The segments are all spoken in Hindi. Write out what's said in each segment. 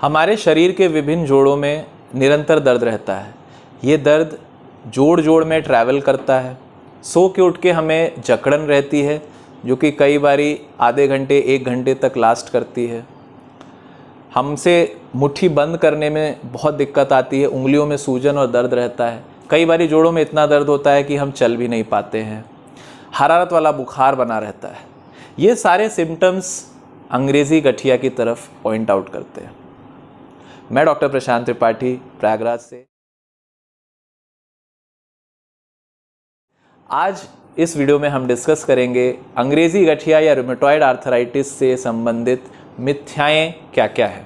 हमारे शरीर के विभिन्न जोड़ों में निरंतर दर्द रहता है। ये दर्द जोड़ जोड़ में ट्रैवल करता है। सो के उठ के हमें जकड़न रहती है जो कि कई बारी आधे घंटे 1 घंटे तक लास्ट करती है। हमसे मुट्ठी बंद करने में बहुत दिक्कत आती है। उंगलियों में सूजन और दर्द रहता है। कई बारी जोड़ों में इतना दर्द होता है कि हम चल भी नहीं पाते हैं। हरारत वाला बुखार बना रहता है। ये सारे सिम्टम्स अंग्रेज़ी गठिया की तरफ पॉइंट आउट करते हैं। मैं डॉक्टर प्रशांत त्रिपाठी प्रयागराज से आज इस वीडियो में हम डिस्कस करेंगे अंग्रेज़ी गठिया या रूमेटॉइड आर्थराइटिस से संबंधित मिथ्याएं क्या क्या है।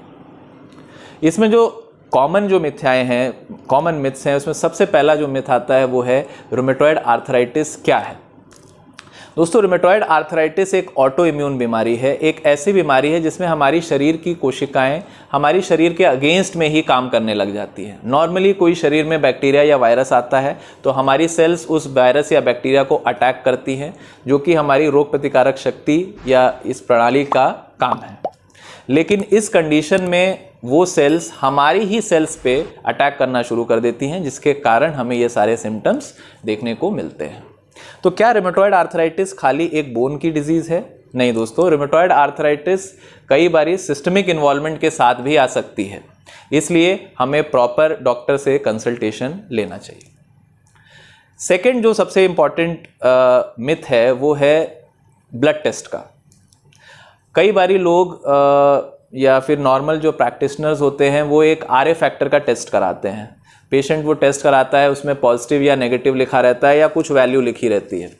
इसमें जो कॉमन मिथ्याएं हैं, कॉमन मिथ्स हैं, उसमें सबसे पहला जो मिथ आता है वो है रूमेटॉइड आर्थराइटिस क्या है। दोस्तों, रूमेटॉइड आर्थराइटिस एक ऑटो इम्यून बीमारी है। एक ऐसी बीमारी है जिसमें हमारी शरीर की कोशिकाएं हमारी शरीर के अगेंस्ट में ही काम करने लग जाती हैं। नॉर्मली कोई शरीर में बैक्टीरिया या वायरस आता है तो हमारी सेल्स उस वायरस या बैक्टीरिया को अटैक करती हैं, जो कि हमारी रोग प्रतिकारक शक्ति या इस प्रणाली का काम है। लेकिन इस कंडीशन में वो सेल्स हमारी ही सेल्स पे अटैक करना शुरू कर देती हैं, जिसके कारण हमें ये सारे सिम्टम्स देखने को मिलते हैं। तो क्या रूमेटॉइड आर्थराइटिस खाली एक बोन की डिजीज़ है? नहीं दोस्तों, रूमेटॉइड आर्थराइटिस कई बारी सिस्टमिक इन्वॉल्वमेंट के साथ भी आ सकती है। इसलिए हमें प्रॉपर डॉक्टर से कंसल्टेशन लेना चाहिए। सेकंड जो सबसे इम्पॉर्टेंट मिथ है वो है ब्लड टेस्ट का। कई बारी लोग या फिर नॉर्मल जो प्रैक्टिशनर्स होते हैं वो एक RA फैक्टर का टेस्ट कराते हैं। पेशेंट वो टेस्ट कराता है, उसमें पॉजिटिव या नेगेटिव लिखा रहता है या कुछ वैल्यू लिखी रहती है।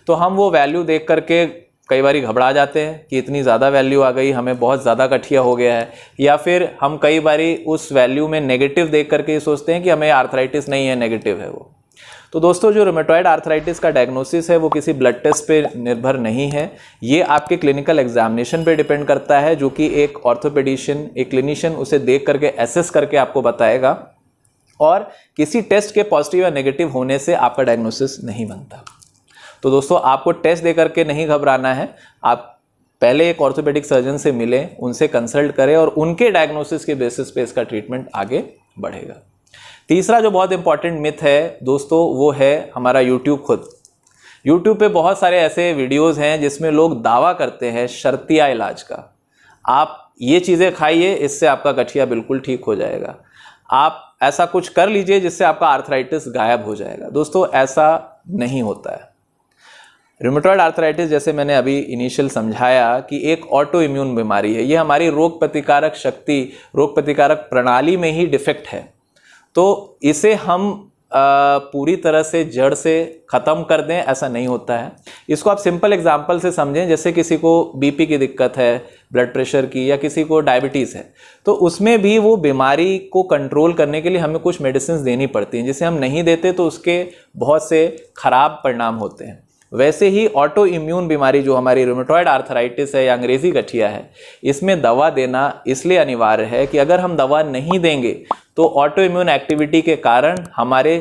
तो हम वो वैल्यू देख करके कई बारी घबरा जाते हैं कि इतनी ज़्यादा वैल्यू आ गई, हमें बहुत ज़्यादा गठिया हो गया है। या फिर हम कई बारी उस वैल्यू में नेगेटिव देख करके ये सोचते हैं कि हमें आर्थराइटिस नहीं है, नेगेटिव है वो। तो दोस्तों, जो रूमेटॉइड आर्थराइटिस का डायग्नोसिस है वो किसी ब्लड टेस्ट पे निर्भर नहीं है। ये आपके क्लिनिकल एग्जामिनेशन पे डिपेंड करता है, जो कि एक ऑर्थोपेडिशियन, एक क्लिनिशियन उसे देख करके एसेस करके आपको बताएगा। और किसी टेस्ट के पॉजिटिव या नेगेटिव होने से आपका डायग्नोसिस नहीं बनता। तो दोस्तों, आपको टेस्ट दे करके नहीं घबराना है। आप पहले एक ऑर्थोपेडिक सर्जन से मिलें, उनसे कंसल्ट करें और उनके डायग्नोसिस के बेसिस पे इसका ट्रीटमेंट आगे बढ़ेगा। तीसरा जो बहुत इंपॉर्टेंट मिथ है दोस्तों, वो है हमारा यूट्यूब खुद। यूट्यूब पे बहुत सारे ऐसे वीडियोज़ हैं जिसमें लोग दावा करते हैं शर्तिया इलाज का। आप ये चीज़ें खाइए, इससे आपका गठिया बिल्कुल ठीक हो जाएगा। आप ऐसा कुछ कर लीजिए जिससे आपका आर्थराइटिस गायब हो जाएगा। दोस्तों, ऐसा नहीं होता है। रूमेटॉइड आर्थराइटिस, जैसे मैंने अभी इनिशियल समझाया, कि एक ऑटो इम्यून बीमारी है। ये हमारी रोग प्रतिकारक शक्ति, रोग प्रतिकारक प्रणाली में ही डिफेक्ट है। तो इसे हम पूरी तरह से जड़ से ख़त्म कर दें, ऐसा नहीं होता है। इसको आप सिंपल एग्जांपल से समझें। जैसे किसी को BP की दिक्कत है, ब्लड प्रेशर की, या किसी को डायबिटीज़ है, तो उसमें भी वो बीमारी को कंट्रोल करने के लिए हमें कुछ मेडिसिन देनी पड़ती हैं, जिसे हम नहीं देते तो उसके बहुत से खराब परिणाम होते हैं। वैसे ही ऑटो इम्यून बीमारी जो हमारी रूमेटॉइड आर्थराइटिस है या अंग्रेज़ी गठिया है, इसमें दवा देना इसलिए अनिवार्य है कि अगर हम दवा नहीं देंगे तो ऑटो इम्यून एक्टिविटी के कारण हमारे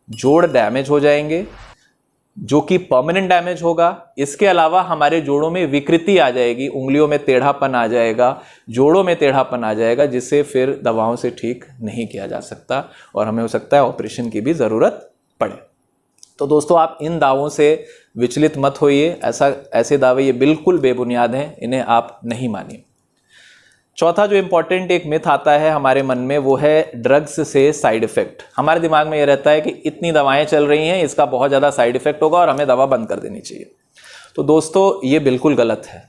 जोड़ डैमेज हो जाएंगे, जो कि परमानेंट डैमेज होगा। इसके अलावा हमारे जोड़ों में विकृति आ जाएगी, उंगलियों में टेढ़ापन आ जाएगा, जोड़ों में टेढ़ापन आ जाएगा, जिससे फिर दवाओं से ठीक नहीं किया जा सकता और हमें हो सकता है ऑपरेशन की भी ज़रूरत पड़े। तो दोस्तों, आप इन दावों से विचलित मत होइए। ऐसे दावे ये बिल्कुल बेबुनियाद हैं, इन्हें आप नहीं मानिए। चौथा जो इम्पॉर्टेंट एक मिथ आता है हमारे मन में, वो है ड्रग्स से साइड इफेक्ट। हमारे दिमाग में ये रहता है कि इतनी दवाएं चल रही हैं, इसका बहुत ज़्यादा साइड इफेक्ट होगा और हमें दवा बंद कर देनी चाहिए। तो दोस्तों, ये बिल्कुल गलत है।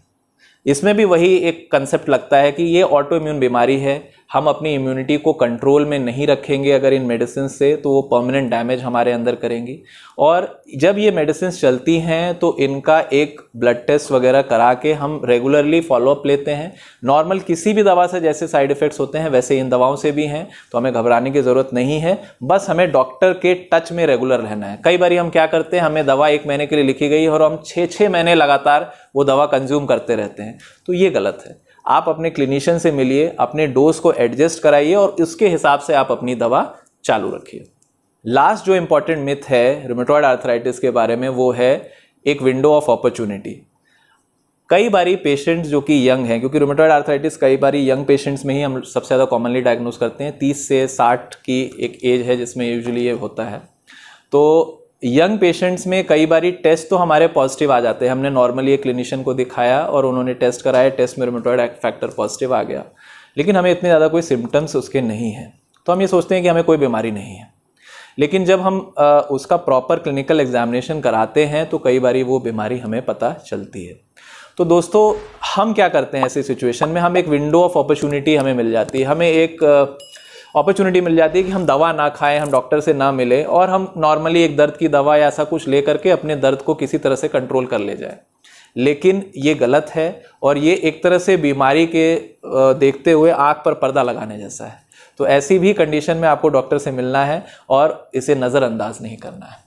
इसमें भी वही एक कंसेप्ट लगता है कि ये ऑटो इम्यून बीमारी है, हम अपनी इम्यूनिटी को कंट्रोल में नहीं रखेंगे अगर इन मेडिसिन से, तो वो परमानेंट डैमेज हमारे अंदर करेंगी। और जब ये मेडिसिन चलती हैं तो इनका एक ब्लड टेस्ट वगैरह करा के हम रेगुलरली फॉलोअप लेते हैं। नॉर्मल किसी भी दवा से जैसे साइड इफ़ेक्ट्स होते हैं वैसे इन दवाओं से भी हैं, तो हमें घबराने की ज़रूरत नहीं है। बस हमें डॉक्टर के टच में रेगुलर रहना है। कई बार हम क्या करते हैं, हमें दवा 1 महीने के लिए लिखी गई और हम 6-6 महीने लगातार वो दवा कंज्यूम करते रहते हैं, तो ये गलत है। आप अपने क्लिनिशियन से मिलिए, अपने डोज को एडजस्ट कराइए और उसके हिसाब से आप अपनी दवा चालू रखिए। लास्ट जो इंपॉर्टेंट मिथ है रूमेटॉइड आर्थराइटिस के बारे में, वो है एक विंडो ऑफ अपॉर्चुनिटी। कई बारी पेशेंट्स जो कि यंग हैं, क्योंकि रूमेटॉइड आर्थराइटिस कई बारी यंग पेशेंट्स में ही हम सबसे ज़्यादा कॉमनली डायग्नोज करते हैं। 30 से 60 की एक एज है जिसमें यूजुअली ये होता है। तो यंग पेशेंट्स में कई बारी टेस्ट तो हमारे पॉजिटिव आ जाते हैं। हमने नॉर्मली एक क्लिनिशियन को दिखाया और उन्होंने टेस्ट कराया, टेस्ट में रूमेटॉइड फैक्टर पॉजिटिव आ गया, लेकिन हमें इतने ज़्यादा कोई सिम्टम्स उसके नहीं हैं, तो हम ये सोचते हैं कि हमें कोई बीमारी नहीं है। लेकिन जब हम उसका प्रॉपर क्लिनिकल एग्जामिनेशन कराते हैं तो कई बारी वो बीमारी हमें पता चलती है। तो दोस्तों हम क्या करते हैं ऐसी सिचुएशन में, हम एक विंडो ऑफ अपॉर्चुनिटी हमें मिल जाती है, हमें एक अपॉर्चुनिटी मिल जाती है कि हम दवा ना खाएं, हम डॉक्टर से ना मिले और हम नॉर्मली एक दर्द की दवा या ऐसा कुछ ले करके अपने दर्द को किसी तरह से कंट्रोल कर ले जाए। लेकिन ये गलत है और ये एक तरह से बीमारी के देखते हुए आँख पर पर्दा लगाने जैसा है। तो ऐसी भी कंडीशन में आपको डॉक्टर से मिलना है और इसे नज़रअंदाज नहीं करना है।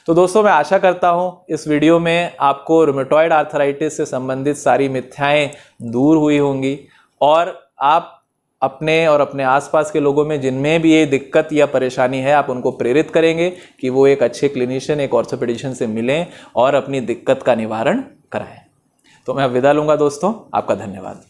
तो दोस्तों मैं आशा करता हूँ इस वीडियो में आपको रूमेटॉइड आर्थराइटिस से संबंधित सारी मिथ्याएं दूर हुई होंगी और आप अपने और अपने आसपास के लोगों में जिनमें भी ये दिक्कत या परेशानी है, आप उनको प्रेरित करेंगे कि वो एक अच्छे क्लिनिशियन, एक ऑर्थोपेडिशियन से मिलें और अपनी दिक्कत का निवारण कराएं। तो मैं विदा लूँगा दोस्तों, आपका धन्यवाद।